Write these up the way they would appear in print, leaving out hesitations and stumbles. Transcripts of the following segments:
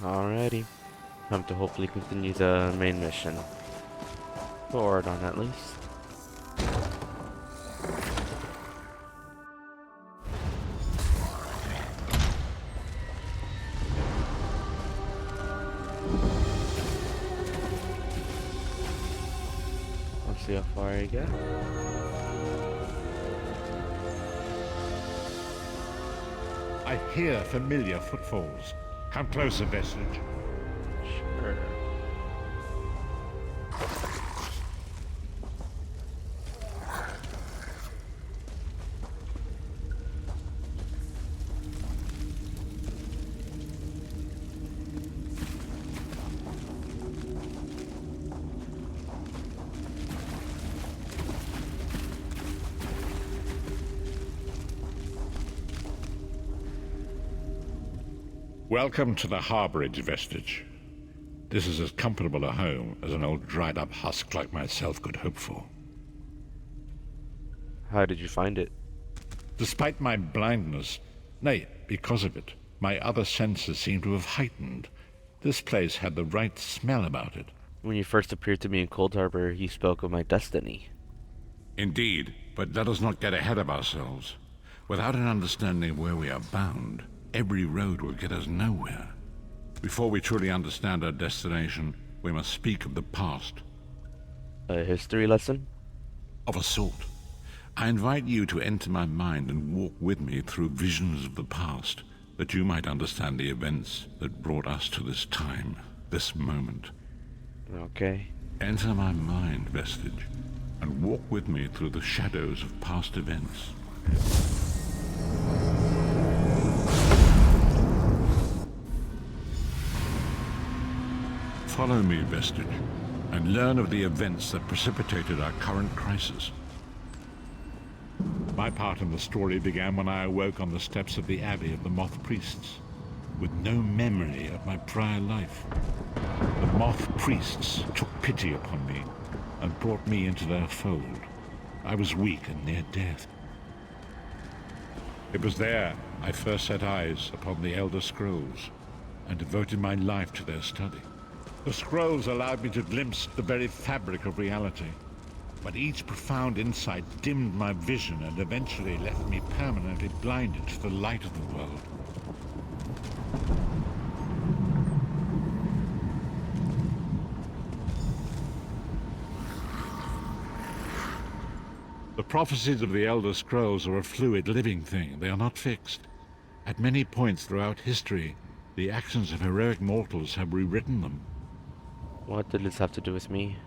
Alrighty. Time to hopefully continue the main mission. For Auridon at least. Let's see how far I get. I hear familiar footfalls. Come closer, Vestige. Sure. Welcome to the harborage, Vestige. This is as comfortable a home as an old dried-up husk like myself could hope for. How did you find it? Despite my blindness, nay, because of it, my other senses seem to have heightened. This place had the right smell about it. When you first appeared to me in Cold Harbor, you spoke of my destiny. Indeed, but let us not get ahead of ourselves. Without an understanding of where we are bound, every road will get us nowhere. Before we truly understand our destination, we must speak of the past. A history lesson? Of a sort. I invite you to enter my mind and walk with me through visions of the past, that you might understand the events that brought us to this time, this moment. Okay. Enter my mind, Vestige, and walk with me through the shadows of past events. Follow me, Vestige, and learn of the events that precipitated our current crisis. My part in the story began when I awoke on the steps of the Abbey of the Moth Priests, with no memory of my prior life. The Moth Priests took pity upon me and brought me into their fold. I was weak and near death. It was there I first set eyes upon the Elder Scrolls and devoted my life to their study. The scrolls allowed me to glimpse the very fabric of reality, but each profound insight dimmed my vision and eventually left me permanently blinded to the light of the world. The prophecies of the Elder Scrolls are a fluid, living thing. They are not fixed. At many points throughout history, the actions of heroic mortals have rewritten them. What did this have to do with me?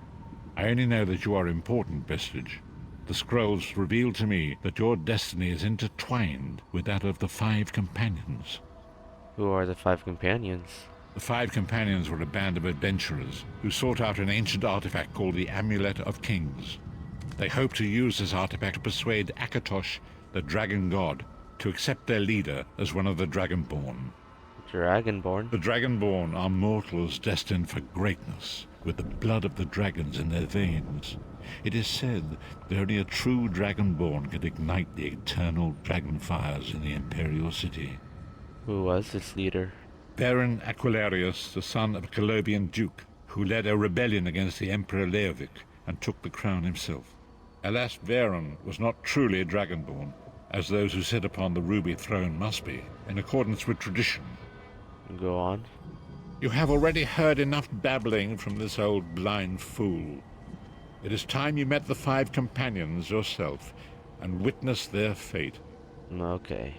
I only know that you are important, Vestige. The scrolls reveal to me that your destiny is intertwined with that of the Five Companions. Who are the Five Companions? The Five Companions were a band of adventurers who sought out an ancient artifact called the Amulet of Kings. They hoped to use this artifact to persuade Akatosh, the dragon god, to accept their leader as one of the Dragonborn. Dragonborn? The Dragonborn are mortals destined for greatness, with the blood of the dragons in their veins. It is said that only a true Dragonborn can ignite the eternal dragon fires in the Imperial City. Who was this leader? Baron Aquilarius, the son of a Colobian duke, who led a rebellion against the Emperor Leovic and took the crown himself. Alas, Baron was not truly a Dragonborn, as those who sit upon the ruby throne must be, in accordance with tradition. Go on. You have already heard enough babbling from this old blind fool. It is time you met the Five Companions yourself and witnessed their fate. Okay.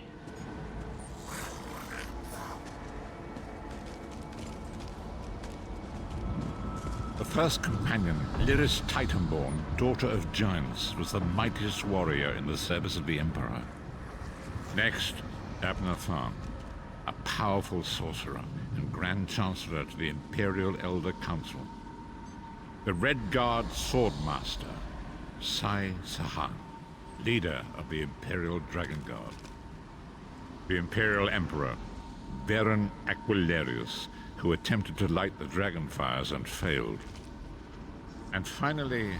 The first companion, Lyris Titanborn, daughter of giants, was the mightiest warrior in the service of the Emperor. Next, Abnathan, a powerful sorcerer and Grand Chancellor to the Imperial Elder Council. The Red Guard Swordmaster, Sai Sahan, leader of the Imperial Dragon Guard. The Imperial Emperor, Baron Aquilarius, who attempted to light the dragon fires and failed. And finally,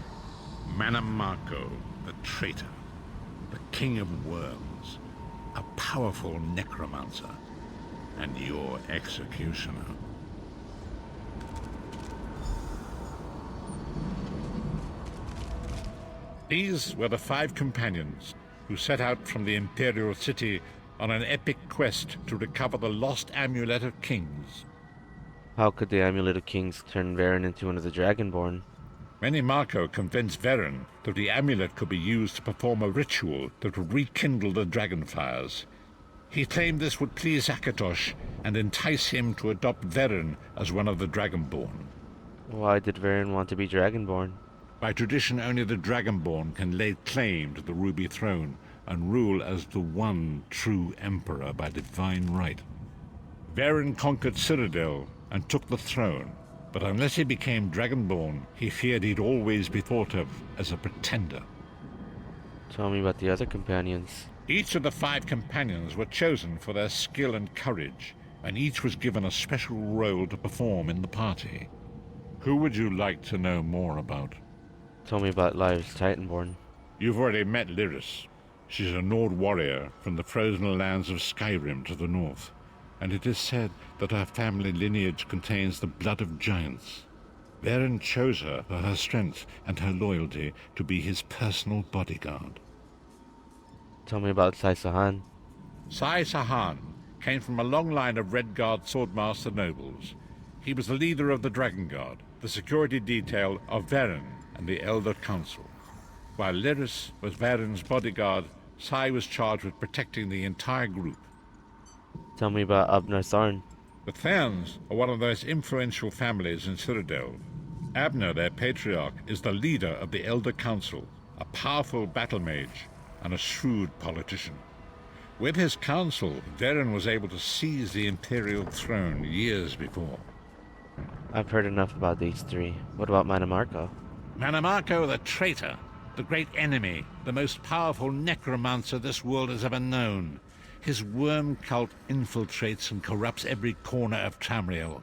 Manamako, the traitor, the King of Worms, a powerful necromancer, and your executioner. These were the 5 companions who set out from the Imperial City on an epic quest to recover the lost Amulet of Kings. How could the Amulet of Kings turn Varen into one of the Dragonborn? Marco convinced Varen that the amulet could be used to perform a ritual that would rekindle the dragonfires. He claimed this would please Akatosh and entice him to adopt Varen as one of the Dragonborn. Why did Varen want to be Dragonborn? By tradition, only the Dragonborn can lay claim to the Ruby Throne and rule as the one true Emperor by divine right. Varen conquered Cyrodiil and took the throne, but unless he became Dragonborn, he feared he'd always be thought of as a pretender. Tell me about the other companions. Each of the 5 companions were chosen for their skill and courage, and each was given a special role to perform in the party. Who would you like to know more about? Tell me about Lyra's Titanborn. You've already met Lyris. She's a Nord warrior from the frozen lands of Skyrim to the north, and it is said that her family lineage contains the blood of giants. Varen chose her for her strength and her loyalty to be his personal bodyguard. Tell me about Sai Sahan. Sai Sahan came from a long line of Red Guard swordmaster nobles. He was the leader of the Dragon Guard, the security detail of Varen and the Elder Council. While Lyris was Varen's bodyguard, Sai was charged with protecting the entire group. Tell me about Abner Tharn. The Tharns are one of the most influential families in Cyrodiil. Abner, their patriarch, is the leader of the Elder Council, a powerful battle mage and a shrewd politician. With his council, Varen was able to seize the Imperial throne years before. I've heard enough about these 3. What about Manamarco? Manamarco the traitor, the great enemy, the most powerful necromancer this world has ever known. His worm cult infiltrates and corrupts every corner of Tamriel.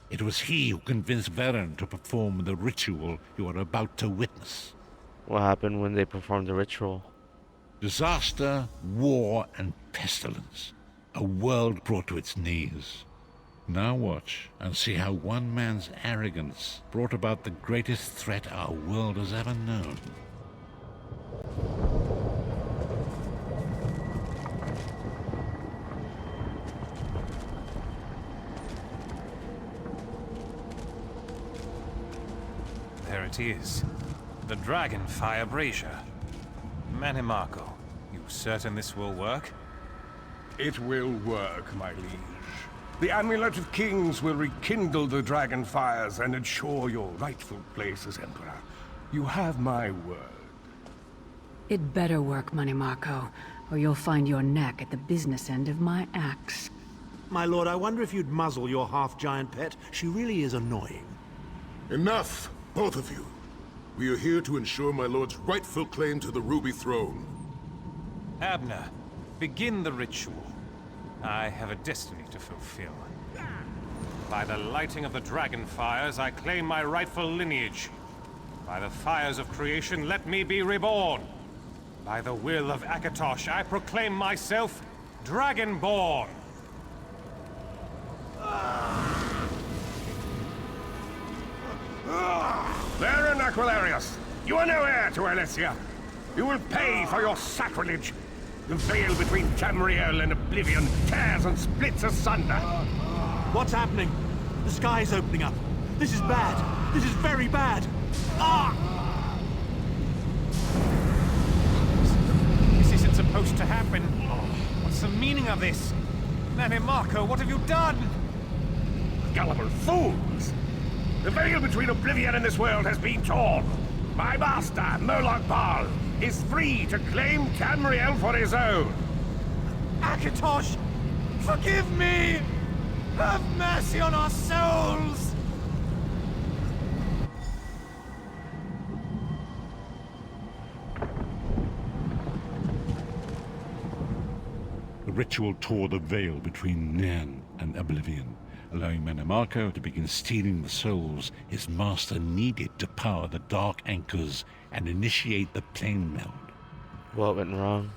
It was he who convinced Varen to perform the ritual you are about to witness. What happened when they performed the ritual? Disaster, war, and pestilence. A world brought to its knees. Now watch and see how one man's arrogance brought about the greatest threat our world has ever known. There it is. The Dragonfire Brazier. Manimarco, you certain this will work? It will work, my liege. The Amulet of Kings will rekindle the dragon fires and ensure your rightful place as Emperor. You have my word. It better work, Manimarco, or you'll find your neck at the business end of my axe. My lord, I wonder if you'd muzzle your half-giant pet. She really is annoying. Enough, both of you. We are here to ensure my lord's rightful claim to the Ruby Throne. Abner, begin the ritual. I have a destiny to fulfill. By the lighting of the dragon fires, I claim my rightful lineage. By the fires of creation, let me be reborn. By the will of Akatosh, I proclaim myself Dragonborn. Varen Aquilarius, you are no heir to Alessia. You will pay for your sacrilege. The veil between Tamriel and Oblivion tears and splits asunder. What's happening? The sky's opening up. This is bad. This is very bad. Ah! This isn't supposed to happen. What's the meaning of this? Manimarco, what have you done? Gullible fools! The veil between Oblivion and this world has been torn. My master, Moloch Baal, is free to claim Tamriel for his own. Akatosh, forgive me! Have mercy on our souls! The ritual tore the veil between Nan and Oblivion, allowing Manimarco to begin stealing the souls his master needed to power the Dark Anchors and initiate the plane meld. What went wrong?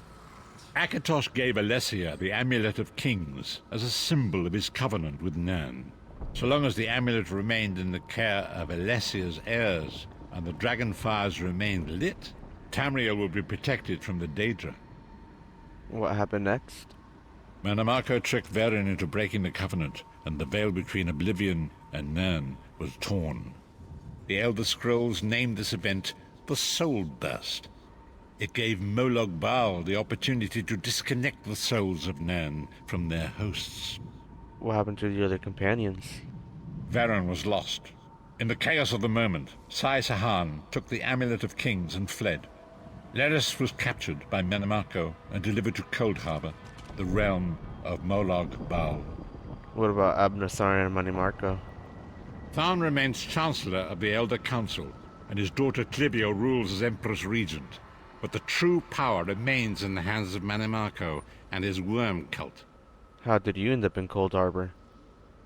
Akatosh gave Alessia the Amulet of Kings as a symbol of his covenant with Nan. So long as the amulet remained in the care of Alessia's heirs and the dragon fires remained lit, Tamriel will be protected from the Daedra. What happened next? Manamako tricked Varen into breaking the Covenant, and the veil between Oblivion and Nan was torn. The Elder Scrolls named this event the Soul Burst. It gave Molag Bal the opportunity to disconnect the souls of Nan from their hosts. What happened to the other companions? Varen was lost. In the chaos of the moment, Sai Sahan took the Amulet of Kings and fled. Leris was captured by Manamako and delivered to Cold Harbor, the realm of Molag Bal. What about Abnasar and Manimarco? Tharn remains Chancellor of the Elder Council, and his daughter Clivio rules as Empress Regent. But the true power remains in the hands of Manimarco and his worm cult. How did you end up in Cold Harbor?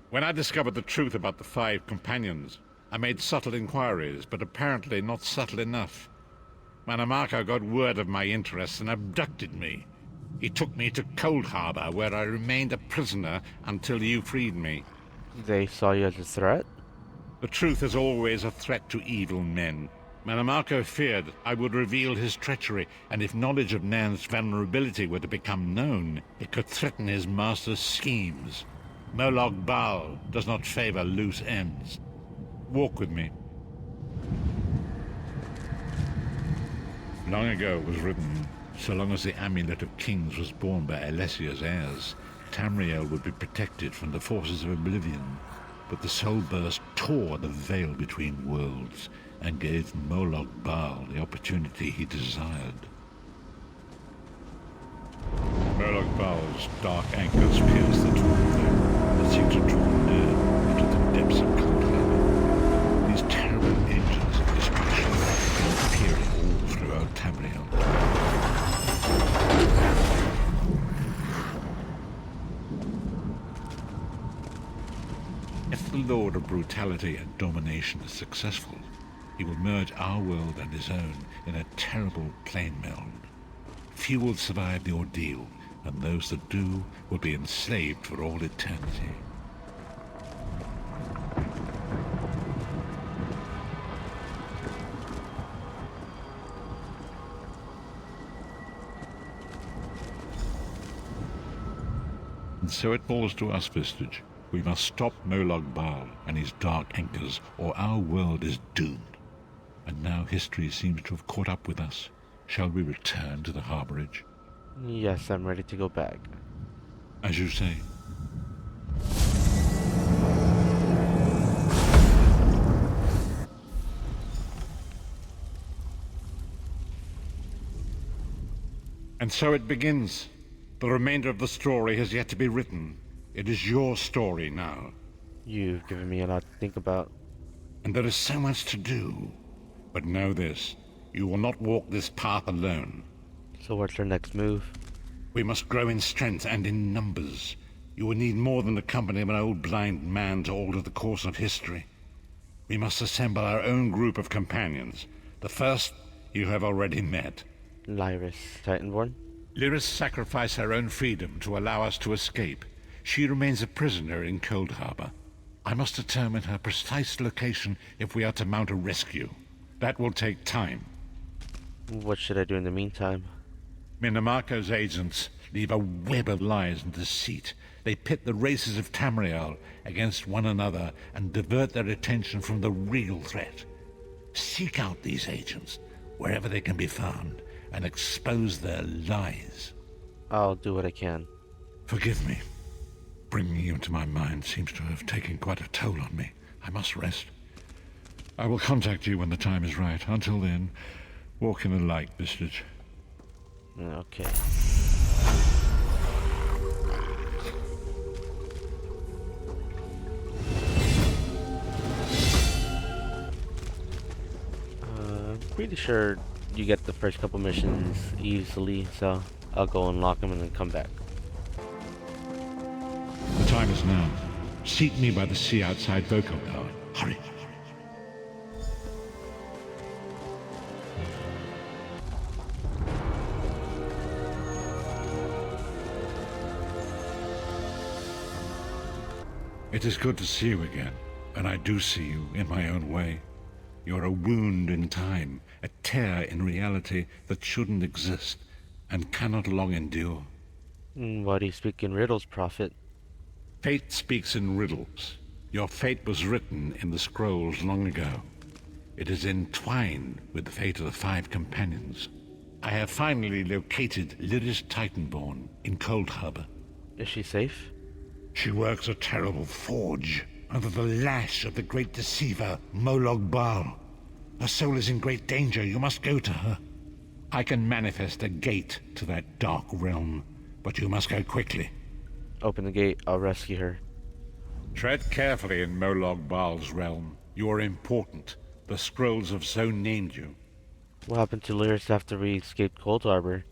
When I discovered the truth about the 5 companions, I made subtle inquiries, but apparently not subtle enough. Manimarco got word of my interests and abducted me. He took me to Cold Harbor, where I remained a prisoner until you freed me. They saw you as a threat? The truth is always a threat to evil men. Manimarco feared I would reveal his treachery, and if knowledge of Nan's vulnerability were to become known, it could threaten his master's schemes. Molag Bal does not favor loose ends. Walk with me. Long ago was written, so long as the Amulet of Kings was borne by Alessia's heirs, Tamriel would be protected from the forces of Oblivion. But the Soul Burst tore the veil between worlds and gave Molag Bal the opportunity he desired. Molag Bal's dark anchors pierced the torn veil that seemed to draw near into the depths of Cold Harbor. These terrible engines of destruction began appearing all throughout Tamriel. If the Lord of Brutality and Domination is successful, he will merge our world and his own in a terrible plane meld. Few will survive the ordeal, and those that do will be enslaved for all eternity. And so it falls to us, Vistage. We must stop Molag Bal and his dark anchors, or our world is doomed. And now history seems to have caught up with us. Shall we return to the harborage? Yes, I'm ready to go back. As you say. And so it begins. The remainder of the story has yet to be written. It is your story now. You've given me a lot to think about. And there is so much to do. But know this, you will not walk this path alone. So what's your next move? We must grow in strength and in numbers. You will need more than the company of an old blind man to alter the course of history. We must assemble our own group of companions. The first you have already met. Lyris, Titanborn? Lyris sacrificed her own freedom to allow us to escape. She remains a prisoner in Cold Harbor. I must determine her precise location if we are to mount a rescue. That will take time. What should I do in the meantime? Minamarco's agents leave a web of lies and deceit. They pit the races of Tamriel against one another and divert their attention from the real threat. Seek out these agents, wherever they can be found, and expose their lies. I'll do what I can. Forgive me. Bringing you into my mind seems to have taken quite a toll on me. I must rest. I will contact you when the time is right. Until then, walk in the light, Vistage. Okay. Pretty sure you get the first couple missions easily, so I'll go unlock them and then come back. The time is now. Seek me by the sea outside Vocal Tower. Hurry. It is good to see you again, and I do see you in my own way. You're a wound in time, a tear in reality that shouldn't exist and cannot long endure. Why do you speak in riddles, Prophet? Fate speaks in riddles. Your fate was written in the scrolls long ago. It is entwined with the fate of the 5 companions. I have finally located Lyris Titanborn in Cold Harbor. Is she safe? She works a terrible forge under the lash of the great deceiver Molog Baal. Her soul is in great danger. You must go to her. I can manifest a gate to that dark realm, but you must go quickly. Open the gate, I'll rescue her. Tread carefully in Molog Baal's realm. You are important. The scrolls have so named you. What happened to Lyris after we escaped Cold Harbor?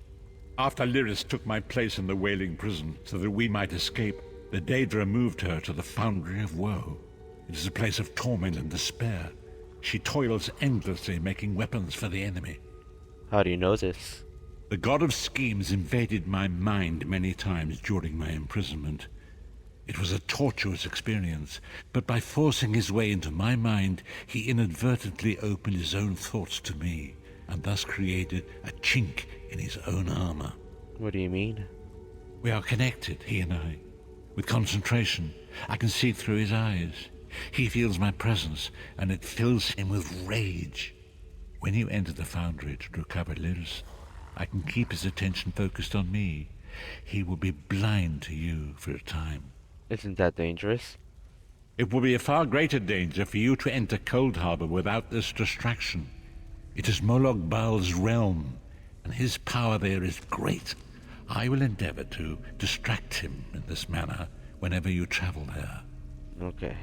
After Lyris took my place in the Wailing Prison so that we might escape, the Daedra moved her to the Foundry of Woe. It is a place of torment and despair. She toils endlessly making weapons for the enemy. How do you know this? The god of schemes invaded my mind many times during my imprisonment. It was a tortuous experience, but by forcing his way into my mind, he inadvertently opened his own thoughts to me, and thus created a chink in his own armor. What do you mean? We are connected, he and I. With concentration, I can see through his eyes. He feels my presence, and it fills him with rage. When you enter the foundry to recover Lyris, I can keep his attention focused on me. He will be blind to you for a time. Isn't that dangerous? It will be a far greater danger for you to enter Cold Harbor without this distraction. It is Molog Baal's realm, and his power there is great. I will endeavor to distract him in this manner whenever you travel there. Okay.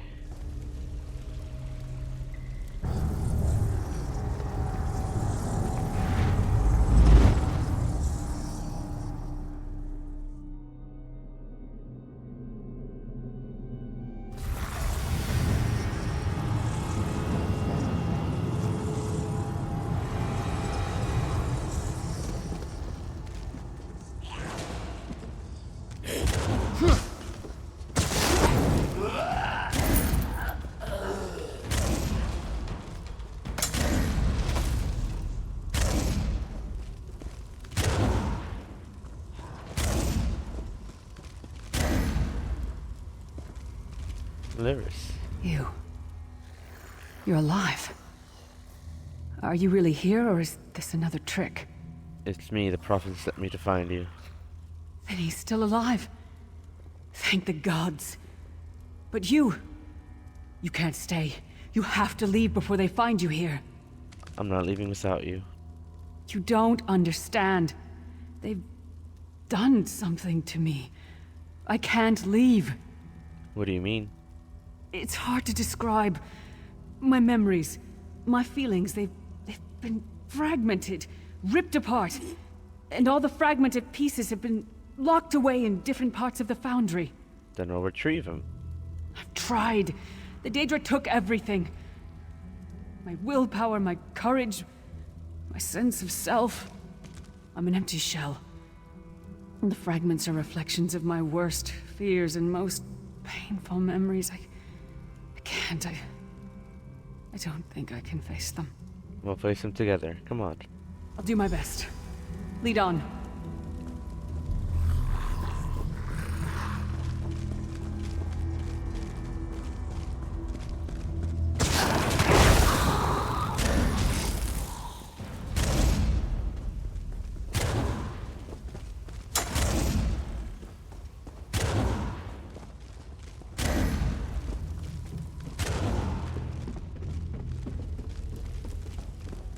Lyris. You're alive. Are you really here, or is this another trick? It's me, the Prophet sent me to find you. Then he's still alive. Thank the gods. But you can't stay. You have to leave before they find you here. I'm not leaving without you. You don't understand. They've done something to me. I can't leave. What do you mean? It's hard to describe. My memories, my feelings, they've been fragmented, ripped apart. And all the fragmented pieces have been locked away in different parts of the Foundry. Then we'll retrieve him. I've tried. The Daedra took everything. My willpower, my courage, my sense of self. I'm an empty shell. And the fragments are reflections of my worst fears and most painful memories. I can't. I don't think I can face them. We'll face them together. Come on. I'll do my best. Lead on.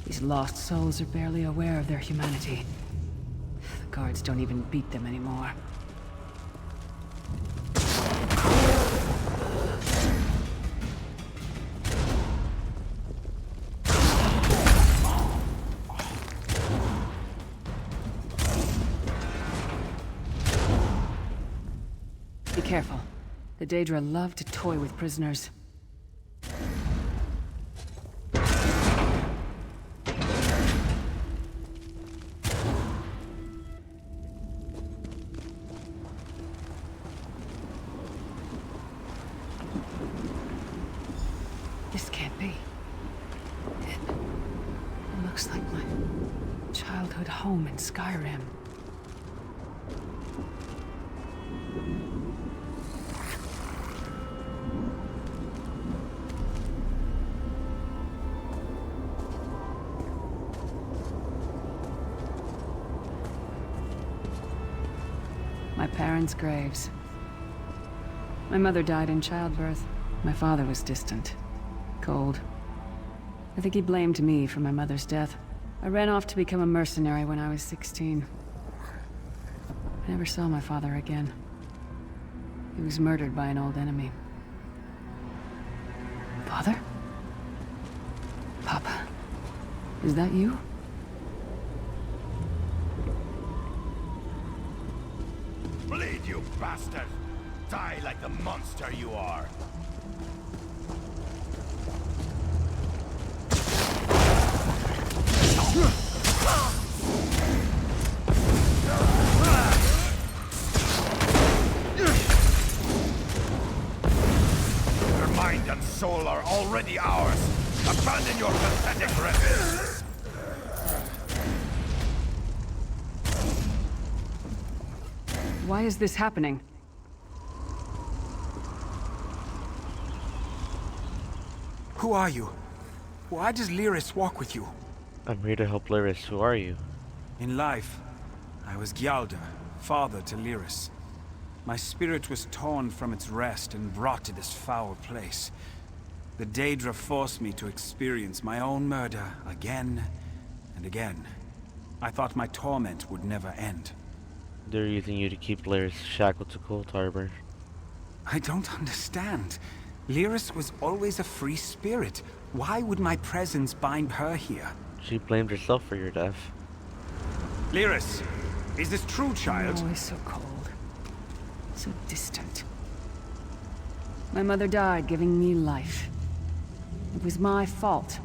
These lost souls are barely aware of their humanity. The guards don't even beat them anymore. Be careful. The Daedra love to toy with prisoners. This can't be. Looks like my childhood home in Skyrim. My parents' graves. My mother died in childbirth. My father was distant, cold. I think he blamed me for my mother's death. I ran off to become a mercenary when I was 16. I never saw my father again. He was murdered by an old enemy. Father? Papa? Is that you? Bleed, you bastard! Die like the monster you are! Your mind and soul are already ours! Abandon your pathetic revenge! Why is this happening? Who are you? Why does Lyris walk with you? I'm here to help Lyris. Who are you? In life, I was Gyalda, father to Lyris. My spirit was torn from its rest and brought to this foul place. The Daedra forced me to experience my own murder again and again. I thought my torment would never end. They're using you to keep Lyris shackled to Cold Harbor. I don't understand. Lyris was always a free spirit. Why would my presence bind her here? She blamed herself for your death. Lyris, is this true, child? Always so cold. So distant. My mother died giving me life. It was my fault.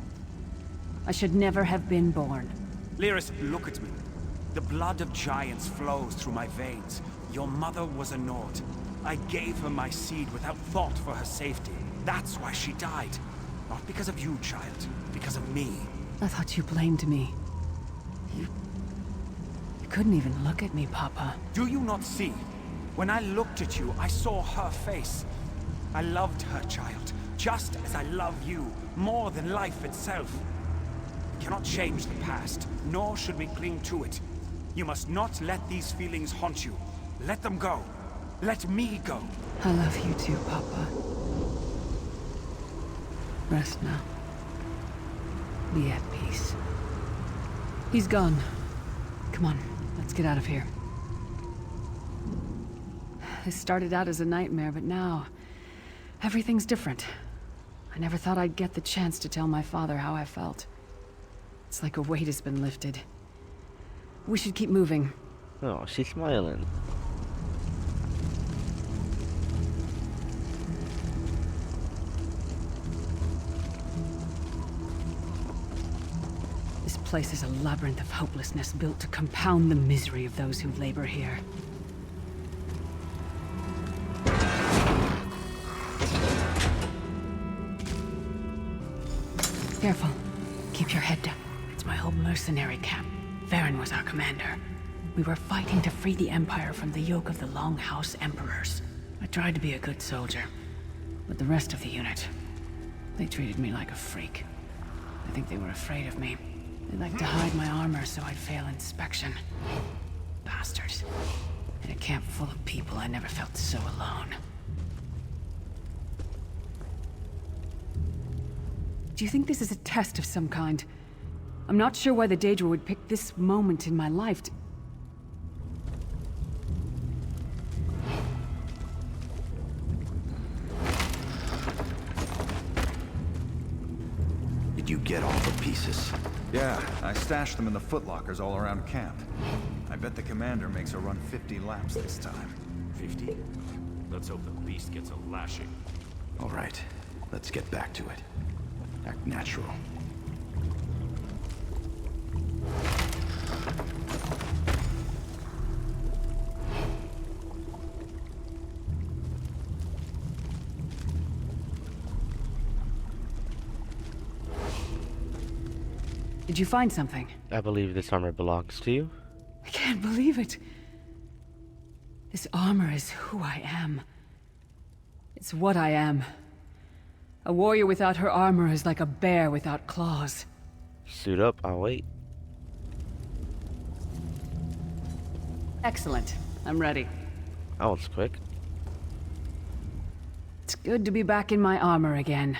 I should never have been born. Lyris, look at me. The blood of giants flows through my veins. Your mother was a Nord. I gave her my seed without thought for her safety. That's why she died. Not because of you, child. Because of me. I thought you blamed me. You couldn't even look at me, Papa. Do you not see? When I looked at you, I saw her face. I loved her, child. Just as I love you. More than life itself. We cannot change the past, nor should we cling to it. You must not let these feelings haunt you. Let them go. Let me go. I love you too, Papa. Rest now. Be at peace. He's gone. Come on, let's get out of here. This started out as a nightmare, but now... everything's different. I never thought I'd get the chance to tell my father how I felt. It's like a weight has been lifted. We should keep moving. Oh, she's smiling. This place is a labyrinth of hopelessness built to compound the misery of those who labor here. Careful. Keep your head down. It's my old mercenary camp. Varen was our commander. We were fighting to free the Empire from the yoke of the Longhouse Emperors. I tried to be a good soldier, but the rest of the unit, they treated me like a freak. I think they were afraid of me. They liked to hide my armor so I'd fail inspection. Bastards. In a camp full of people, I never felt so alone. Do you think this is a test of some kind? I'm not sure why the Daedra would pick this moment in my life to... Did you get all the pieces? Yeah, I stashed them in the footlockers all around camp. I bet the commander makes her run 50 laps this time. 50? Let's hope the beast gets a lashing. All right, let's get back to it. Act natural. Did you find something? I believe this armor belongs to you. I can't believe it. This armor is who I am. It's what I am. A warrior without her armor is like a bear without claws. Suit up, I'll wait. Excellent. I'm ready. That was quick. It's good to be back in my armor again.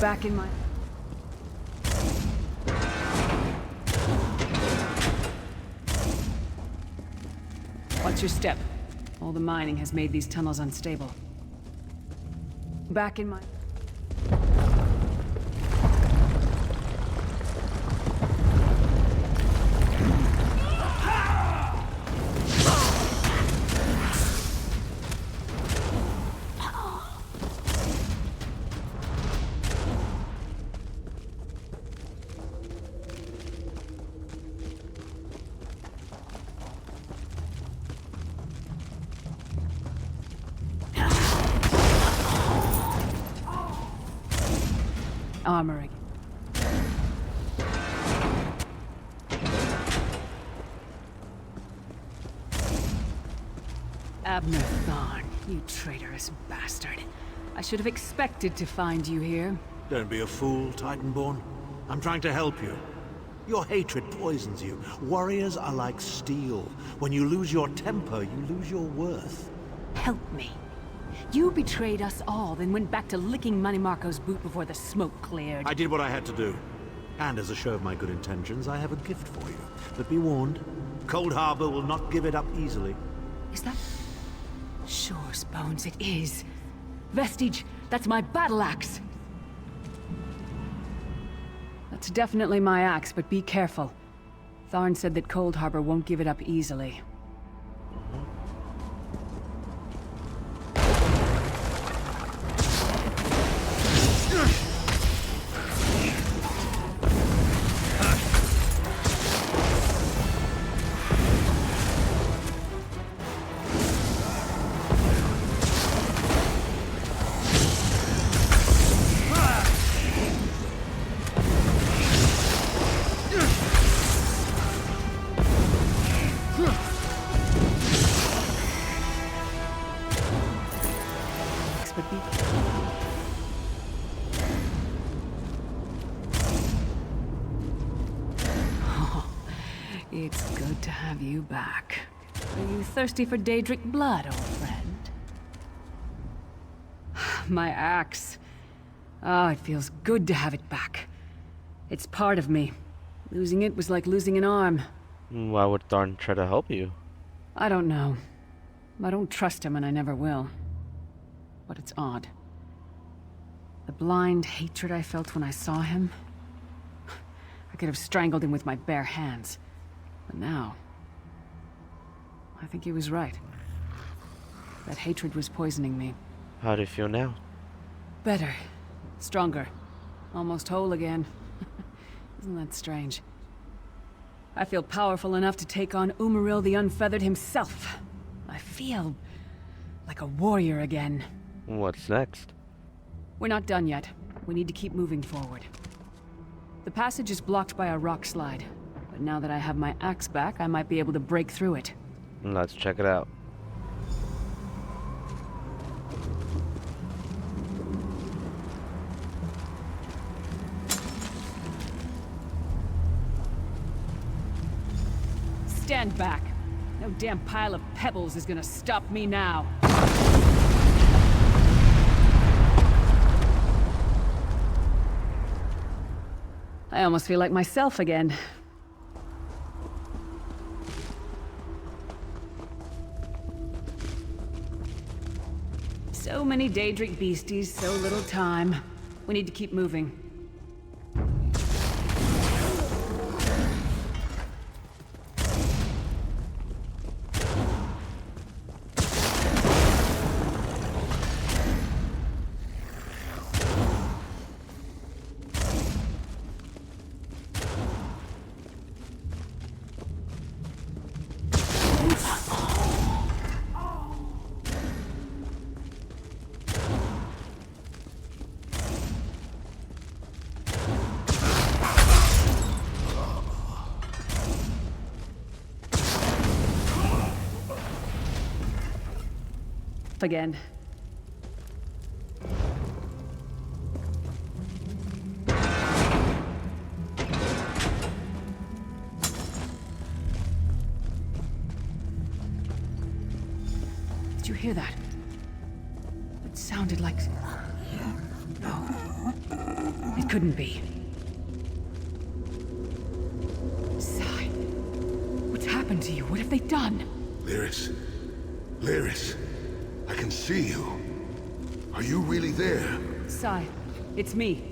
Back in my... Watch your step. All the mining has made these tunnels unstable. Back in my... armor again. Abner Thorn, you traitorous bastard. I should have expected to find you here. Don't be a fool, Titanborn. I'm trying to help you. Your hatred poisons you. Warriors are like steel. When you lose your temper, you lose your worth. Help me. You betrayed us all, then went back to licking Money Marco's boot before the smoke cleared. I did what I had to do. And as a show of my good intentions, I have a gift for you. But be warned, Cold Harbor will not give it up easily. Is that... Sure, Bones, it is. Vestige, that's my battle axe. That's definitely my axe, but be careful. Tharn said that Cold Harbor won't give it up easily. It's good to have you back. Are you thirsty for Daedric blood, old friend? My axe. Ah, it feels good to have it back. It's part of me. Losing it was like losing an arm. Why would Tharn try to help you? I don't know. I don't trust him and I never will. But it's odd. The blind hatred I felt when I saw him... I could have strangled him with my bare hands. But now... I think he was right. That hatred was poisoning me. How do you feel now? Better. Stronger. Almost whole again. Isn't that strange? I feel powerful enough to take on Umaril the Unfeathered himself. I feel... like a warrior again. What's next? We're not done yet. We need to keep moving forward. The passage is blocked by a rock slide. But now that I have my axe back, I might be able to break through it. Let's check it out. Stand back. No damn pile of pebbles is gonna stop me now. I almost feel like myself again. So many Daedric beasties, so little time. We need to keep moving. Again. Did you hear that? It sounded like... It couldn't be. Sai, what's happened to you? What have they done? Lyris. Lyris. I can see you. Are you really there? Sai, it's me.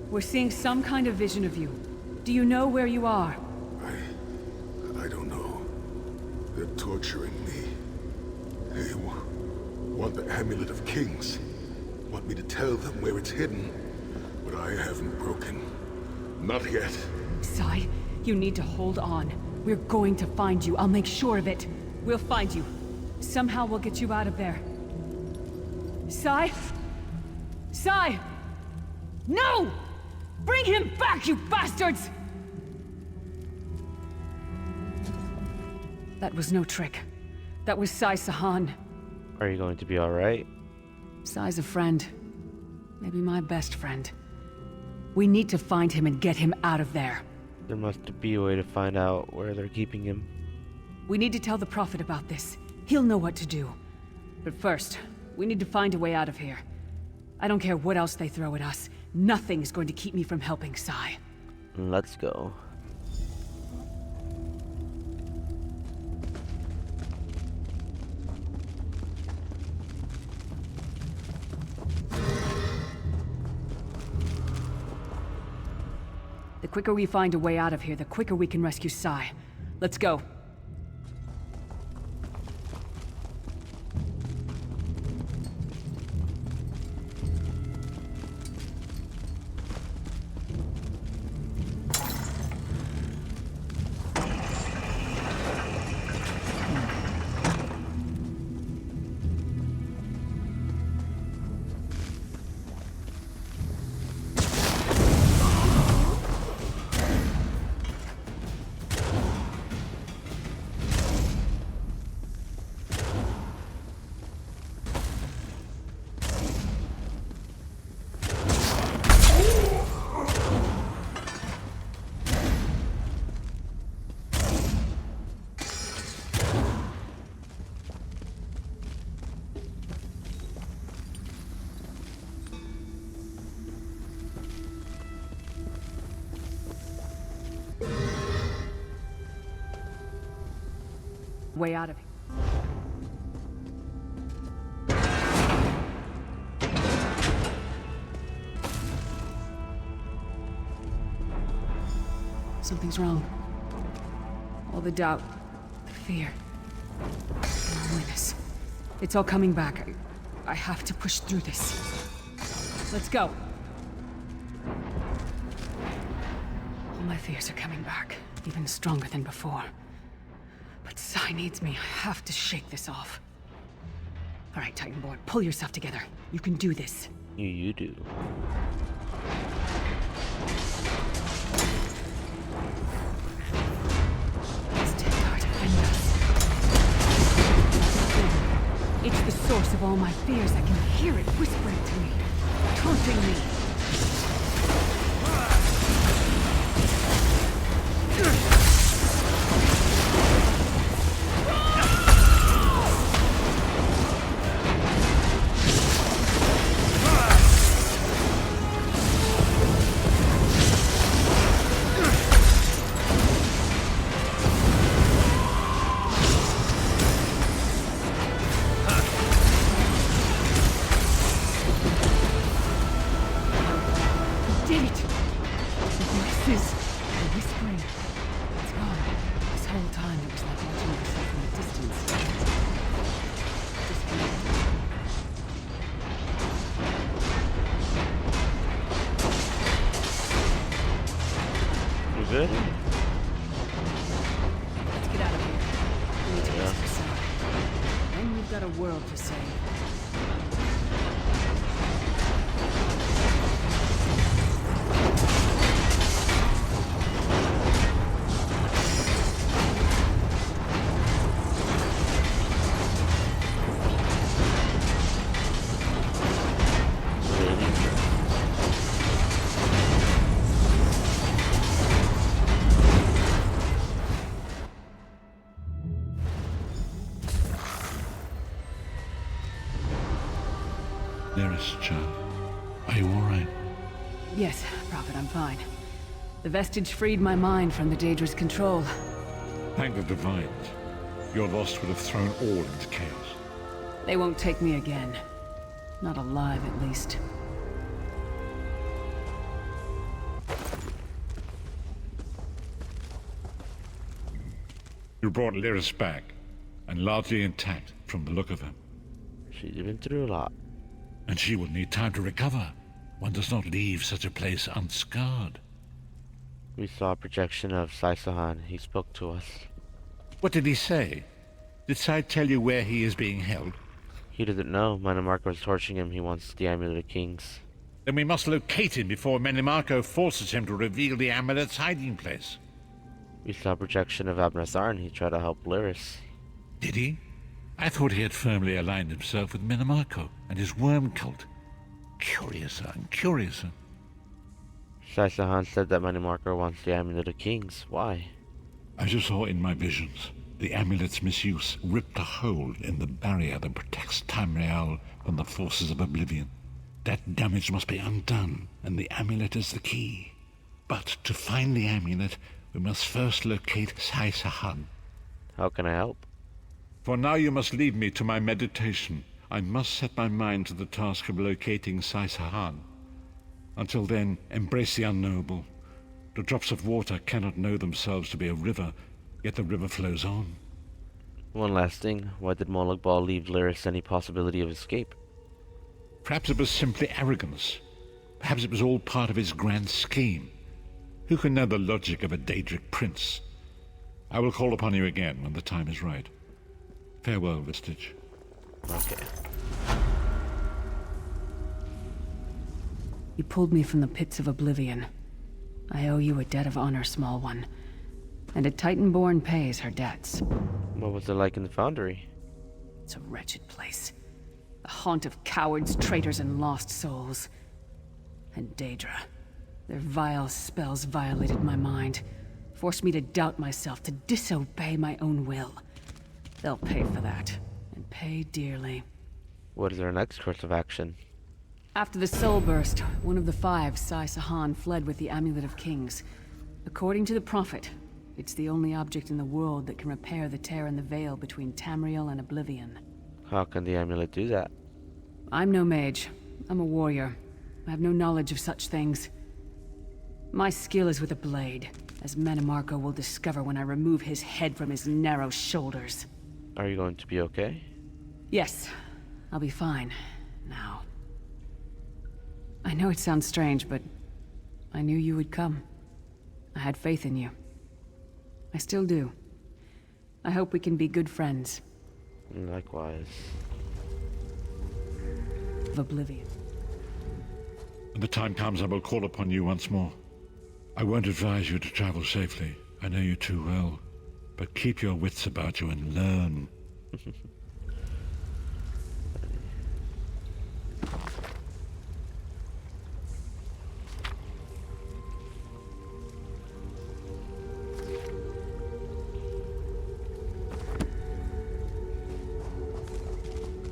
We're seeing some kind of vision of you. Do you know where you are? I don't know. They're torturing me. They want the Amulet of Kings. Want me to tell them where it's hidden. But I haven't broken. Not yet. Sai, you need to hold on. We're going to find you. I'll make sure of it. We'll find you. Somehow we'll get you out of there. Sai? Sai! No! Bring him back, you bastards! That was no trick. That was Sai Sahan. Are you going to be alright? Sai's a friend. Maybe my best friend. We need to find him and get him out of there. There must be a way to find out where they're keeping him. We need to tell the Prophet about this. He'll know what to do. But first, we need to find a way out of here. I don't care what else they throw at us. Nothing's going to keep me from helping Sai. Let's go. The quicker we find a way out of here, the quicker we can rescue Sai. Let's go. Way out of here. Something's wrong. All the doubt, the fear, the loneliness. It's all coming back. I have to push through this. Let's go. All my fears are coming back, even stronger than before. But Sai needs me. I have to shake this off. All right, Titanborn, pull yourself together. You can do this. You do. Stendarr, defend us. It's the source of all my fears. I can hear it whispering to me, taunting me. good? Let's get out of here. We need to Yeah. get some sun. Then we've got a world to save. Really? Nearest child. Are you alright? Yes, Prophet, I'm fine. The vestige freed my mind from the Daedra's control. Thank the divines. Your loss would have thrown all into chaos. They won't take me again. Not alive, at least. You brought Lyris back, and largely intact from the look of her. She's been through a lot. And she will need time to recover. One does not leave such a place unscarred. We saw a projection of Saisahan. He spoke to us. What did he say? Did Sai tell you where he is being held? He doesn't know. Manamarco is torturing him. He wants the Amulet of Kings. Then we must locate him before Menimarco forces him to reveal the amulet's hiding place. We saw a projection of Abnazar and he tried to help Lyris. Did he? I thought he had firmly aligned himself with Menimarco and his worm cult. Curiouser and curiouser. Saisahan said that Manamarco wants the Amulet of Kings. Why? As you saw in my visions, the amulet's misuse ripped a hole in the barrier that protects Tamriel from the forces of oblivion. That damage must be undone, and the amulet is the key. But to find the amulet, we must first locate Saisahan. How can I help? For now you must leave me to my meditation. I must set my mind to the task of locating Saisahan. Until then, embrace the unknowable. The drops of water cannot know themselves to be a river, yet the river flows on. One last thing. Why did Molag Bal leave Lyris any possibility of escape? Perhaps it was simply arrogance. Perhaps it was all part of his grand scheme. Who can know the logic of a Daedric prince? I will call upon you again when the time is right. Farewell, Vestige. Okay. You pulled me from the pits of oblivion. I owe you a debt of honor, small one. And a Titanborn pays her debts. What was it like in the Foundry? It's a wretched place. A haunt of cowards, traitors, and lost souls. And Daedra. Their vile spells violated my mind. Forced me to doubt myself, to disobey my own will. They'll pay for that. And pay dearly. What is our next course of action? After the Soul Burst, one of the five, Saisahan, fled with the Amulet of Kings. According to the Prophet, it's the only object in the world that can repair the tear in the veil between Tamriel and Oblivion. How can the amulet do that? I'm no mage. I'm a warrior. I have no knowledge of such things. My skill is with a blade, as Menimarco will discover when I remove his head from his narrow shoulders. Are you going to be okay? Yes, I'll be fine. Now. I know it sounds strange, but I knew you would come. I had faith in you. I still do. I hope we can be good friends. Likewise. Of Oblivion. When the time comes, I will call upon you once more. I won't advise you to travel safely. I know you too well. But keep your wits about you and learn.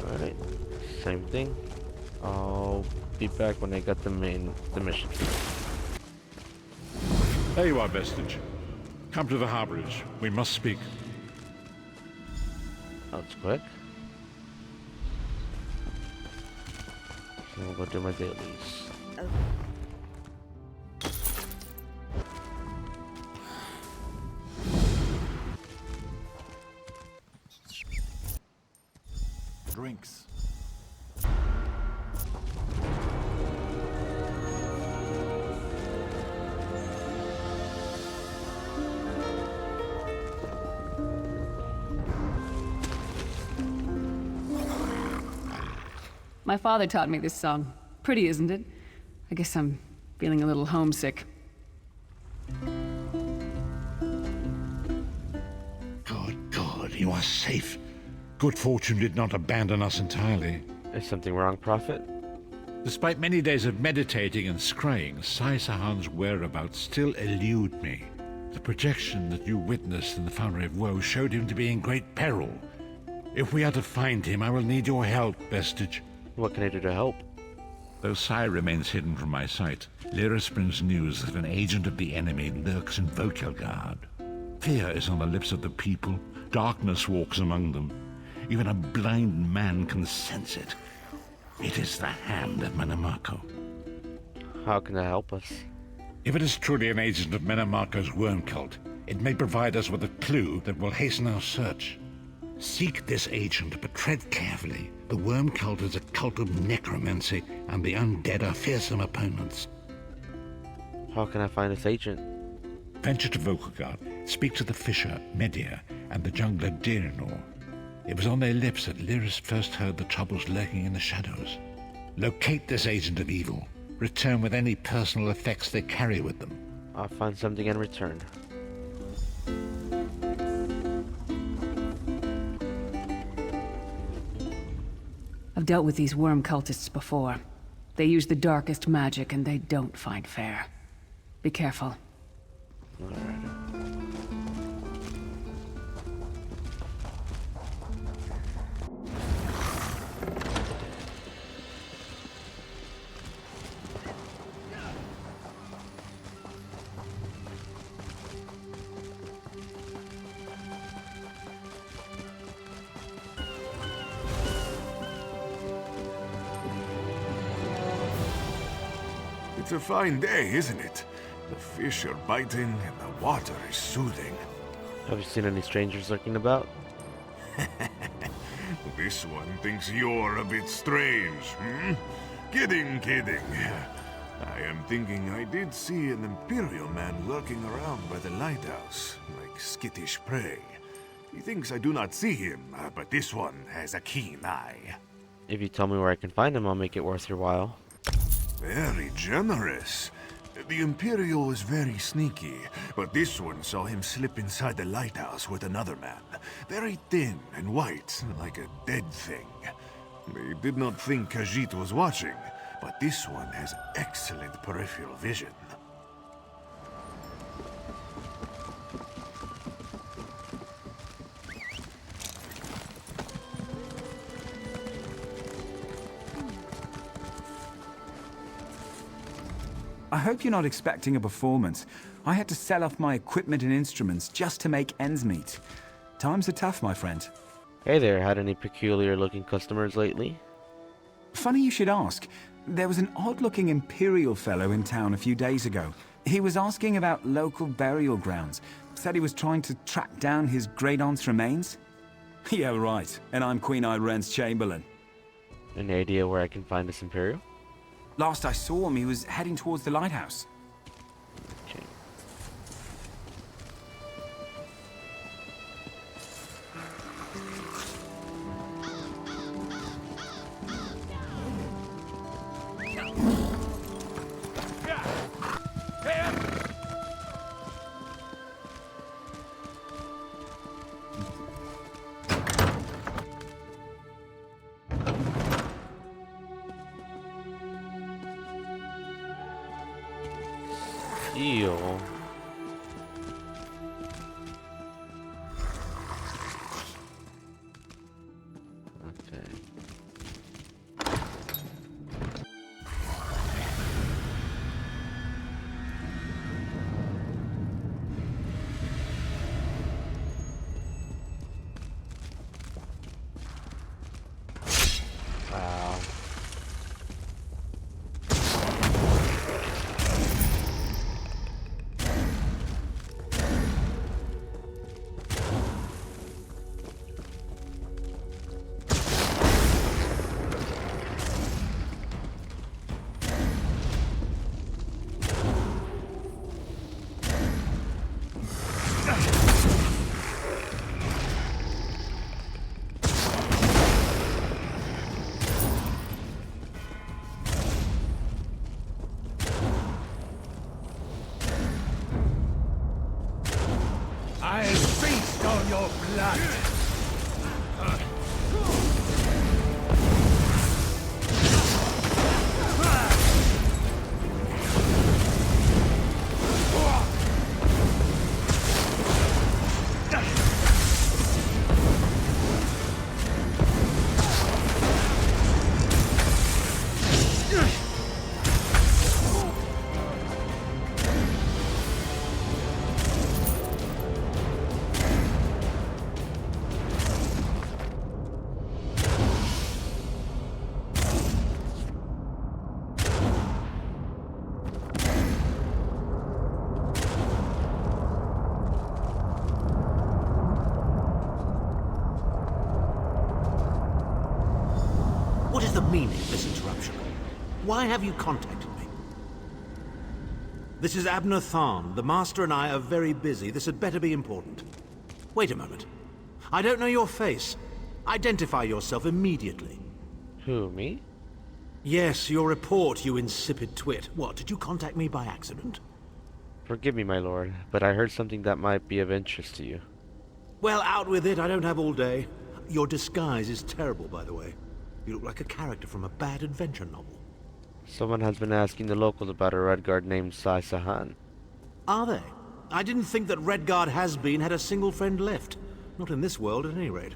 Alright. Same thing. I'll be back when I got the mission. There you are, Vestige. Come to the harborage. We must speak. That was quick. So I'll go do my dailies. Drinks. My father taught me this song. Pretty, isn't it? I guess I'm feeling a little homesick. Good, you are safe. Good fortune did not abandon us entirely. Is something wrong, Prophet? Despite many days of meditating and scrying, Sai Sahan's whereabouts still elude me. The projection that you witnessed in the Foundry of Woe showed him to be in great peril. If we are to find him, I will need your help, Vestige. What can I do to help? Though Sai remains hidden from my sight, Lyris brings news that an agent of the enemy lurks in Vokelgard. Fear is on the lips of the people. Darkness walks among them. Even a blind man can sense it. It is the hand of Menamarco. How can that help us? If it is truly an agent of Menamarco's worm cult, it may provide us with a clue that will hasten our search. Seek this agent, but tread carefully. The worm cult is a cult of necromancy, and the undead are fearsome opponents. How can I find this agent? Venture to Vokelgard, speak to the fisher, Media, and the jungler Dirinor. It was on their lips that Lyris first heard the troubles lurking in the shadows. Locate this agent of evil. Return with any personal effects they carry with them. I'll find something in return. I've dealt with these worm cultists before. They use the darkest magic and they don't find fair. Be careful. It's a fine day, isn't it? The fish are biting and the water is soothing. Have you seen any strangers lurking about? This one thinks you're a bit strange, hmm? Kidding. I am thinking I did see an Imperial man lurking around by the lighthouse, like skittish prey. He thinks I do not see him, but this one has a keen eye. If you tell me where I can find him, I'll make it worth your while. Very generous. The Imperial is very sneaky, but this one saw him slip inside the lighthouse with another man. Very thin and white, like a dead thing. They did not think Khajiit was watching, but this one has excellent peripheral vision. I hope you're not expecting a performance. I had to sell off my equipment and instruments just to make ends meet. Times are tough, my friend. Hey there, had any peculiar looking customers lately? Funny you should ask. There was an odd-looking Imperial fellow in town a few days ago. He was asking about local burial grounds. Said he was trying to track down his great-aunt's remains. Yeah, right. And I'm Queen Irene's Chamberlain. Any idea where I can find this Imperial? Last I saw him, he was heading towards the lighthouse. Okay. Eel. Okay. Wow. What is the meaning of this interruption? Why have you contacted me? This is Abner Tharn. The Master and I are very busy. This had better be important. Wait a moment. I don't know your face. Identify yourself immediately. Who, me? Yes, your report, you insipid twit. What, did you contact me by accident? Forgive me, my lord, but I heard something that might be of interest to you. Well, out with it. I don't have all day. Your disguise is terrible, by the way. You look like a character from a bad adventure novel. Someone has been asking the locals about a red guard named Sai Sahan. Are they? I didn't think that Redguard has-been had a single friend left. Not in this world, at any rate.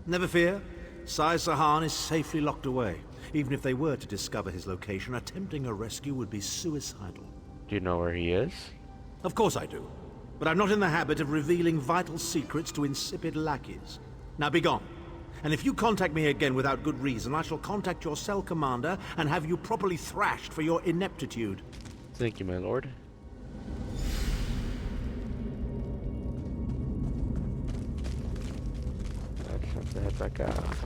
Never fear. Sai Sahan is safely locked away. Even if they were to discover his location, attempting a rescue would be suicidal. Do you know where he is? Of course I do. But I'm not in the habit of revealing vital secrets to insipid lackeys. Now be gone. And if you contact me again without good reason, I shall contact your cell commander and have you properly thrashed for your ineptitude. Thank you, my lord. I just have to head back out.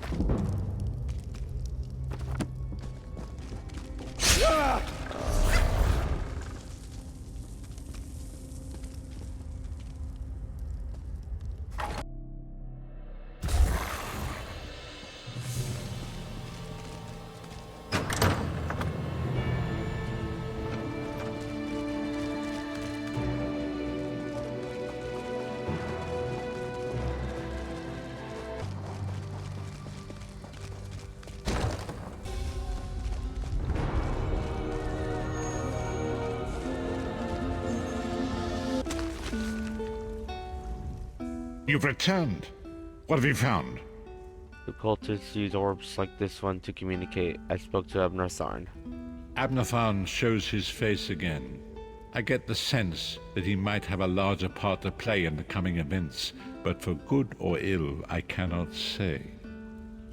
You've returned. What have you found? The cultists use orbs like this one to communicate. I spoke to Abner Tharn. Abner Tharn shows his face again. I get the sense that he might have a larger part to play in the coming events, but for good or ill, I cannot say.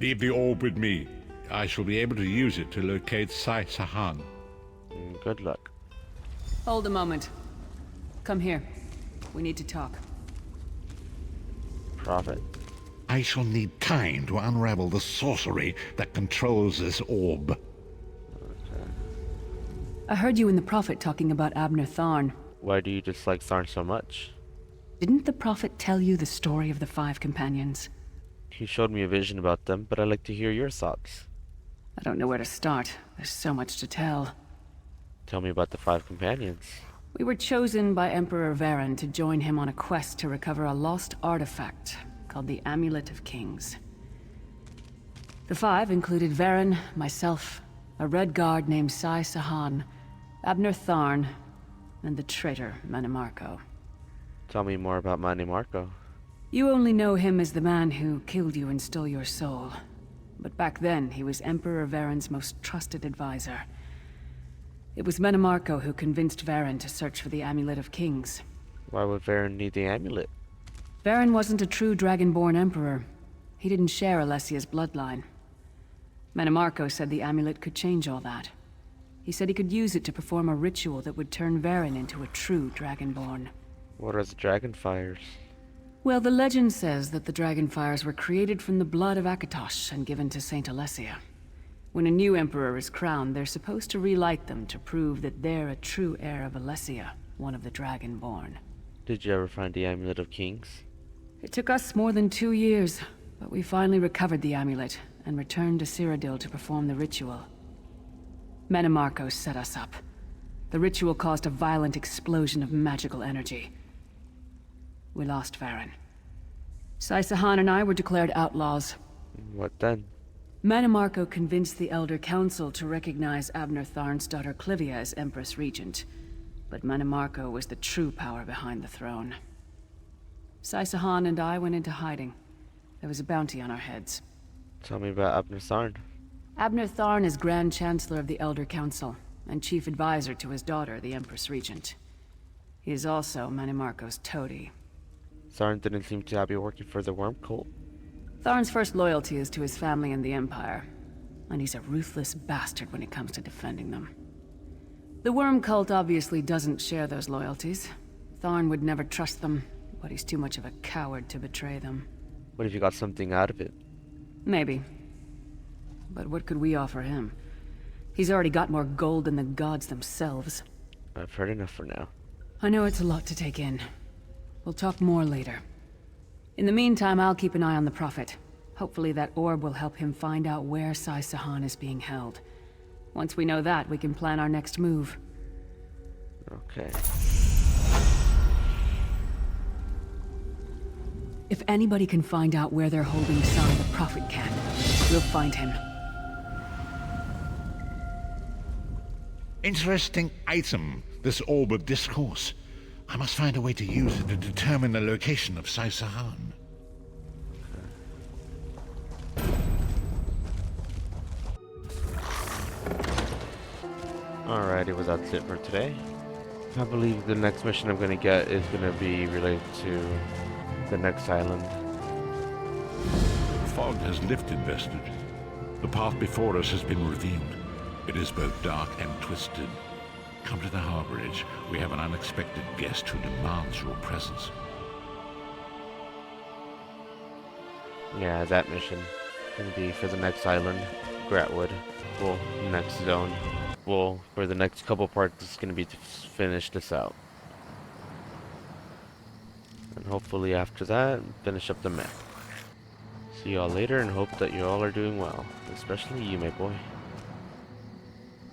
Leave the orb with me. I shall be able to use it to locate Sai Sahan. Good luck. Hold a moment. Come here. We need to talk. Prophet. I shall need time to unravel the sorcery that controls this orb. I heard you and the Prophet talking about Abner Tharn. Why do you dislike Tharn so much? Didn't the Prophet tell you the story of the 5 companions? He showed me a vision about them, but I'd like to hear your thoughts. I don't know where to start. There's so much to tell. Tell me about the 5 companions. We were chosen by Emperor Varen to join him on a quest to recover a lost artifact called the Amulet of Kings. The 5 included Varen, myself, a red guard named Sai Sahan, Abner Tharn, and the traitor Manimarco. Tell me more about Manimarco. You only know him as the man who killed you and stole your soul. But back then, he was Emperor Varen's most trusted advisor. It was Manimarco who convinced Varen to search for the Amulet of Kings. Why would Varen need the amulet? Varen wasn't a true Dragonborn Emperor. He didn't share Alessia's bloodline. Manimarco said the amulet could change all that. He said he could use it to perform a ritual that would turn Varen into a true Dragonborn. What are the Dragonfires? Well, the legend says that the Dragonfires were created from the blood of Akatosh and given to Saint Alessia. When a new emperor is crowned, they're supposed to relight them to prove that they're a true heir of Alessia, one of the Dragonborn. Did you ever find the Amulet of Kings? It took us more than 2 years, but we finally recovered the amulet and returned to Cyrodiil to perform the ritual. Manimarco set us up. The ritual caused a violent explosion of magical energy. We lost Varen. Sai Sahan and I were declared outlaws. What then? Manimarco convinced the Elder Council to recognize Abner Tharn's daughter Clivia as Empress Regent. But Manimarco was the true power behind the throne. Sai Sahan and I went into hiding. There was a bounty on our heads. Tell me about Abner Tharn. Abner Tharn is Grand Chancellor of the Elder Council, and Chief Advisor to his daughter, the Empress Regent. He is also Manimarco's toady. Tharn didn't seem too happy working for the Worm Cult. Tharn's first loyalty is to his family and the Empire, and he's a ruthless bastard when it comes to defending them. The Worm Cult obviously doesn't share those loyalties. Tharn would never trust them, but he's too much of a coward to betray them. What if you got something out of it? Maybe. But what could we offer him? He's already got more gold than the gods themselves. I've heard enough for now. I know it's a lot to take in. We'll talk more later. In the meantime, I'll keep an eye on the Prophet. Hopefully that orb will help him find out where Sai Sahan is being held. Once we know that, we can plan our next move. Okay. If anybody can find out where they're holding Sai, the Prophet can. We'll find him. Interesting item, this orb of discourse. I must find a way to use it to determine the location of Sai Sahan. Alrighty, well that's it for today. I believe the next mission I'm gonna get is gonna be related to the next island. The fog has lifted, Vestige. The path before us has been revealed. It is both dark and twisted. Come to the harborage. We have an unexpected guest who demands your presence. Yeah, that mission gonna be for the next island, Gratwood. Well, next zone. Well, for the next couple parts, it's gonna be to finish this out. And hopefully after that, finish up the map. See y'all later and hope that you all are doing well. Especially you, my boy.